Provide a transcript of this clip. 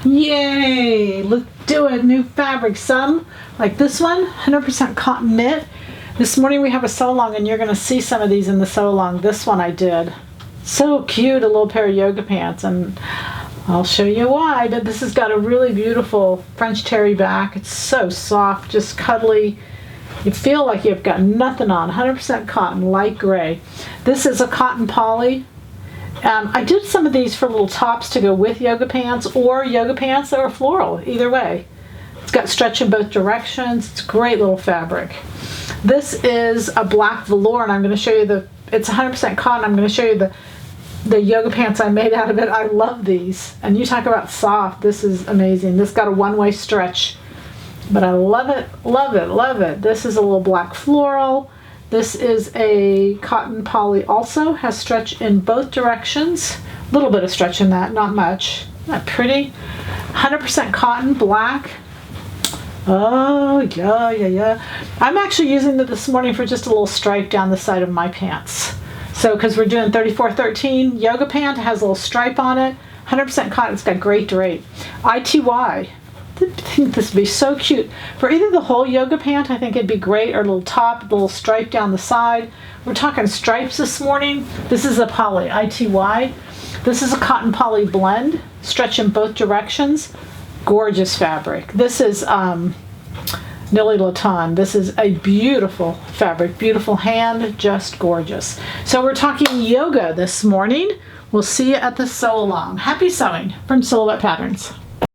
Yay! Let's do it. New fabric. Some, like this one, 100% cotton knit. This morning we have a sew along, and you're going to see some of these in the sew along. This one I did. So cute, a little pair of yoga pants, and I'll show you why. But this has got a really beautiful French terry back. It's so soft, just cuddly. You feel like you've got nothing on. 100% cotton, light gray. This is a cotton poly. I did some of these for little tops to go with yoga pants, or yoga pants that were floral, either way. It's got stretch in both directions. It's great little fabric. This is a black velour, and I'm going to show you it's 100% cotton. I'm going to show you the yoga pants I made out of it. I love these. And you talk about soft. This is amazing. This got a one-way stretch, but I love it, love it, love it. This is a little black floral. This is a cotton poly also, has stretch in both directions. A little bit of stretch in that, not much. Isn't that pretty? 100% cotton, black. Oh, yeah, yeah, yeah. I'm actually using it this morning for just a little stripe down the side of my pants. So, because we're doing 3413 yoga pant, it has a little stripe on it. 100% cotton, it's got great drape. ITY. I think this would be so cute. For either the whole yoga pant, I think it'd be great, or a little top, a little stripe down the side. We're talking stripes this morning. This is a poly, ITY. This is a cotton poly blend, stretch in both directions. Gorgeous fabric. This is Nilly Laton. This is a beautiful fabric, beautiful hand, just gorgeous. So we're talking yoga this morning. We'll see you at the sew along. Happy sewing from Silhouette Patterns.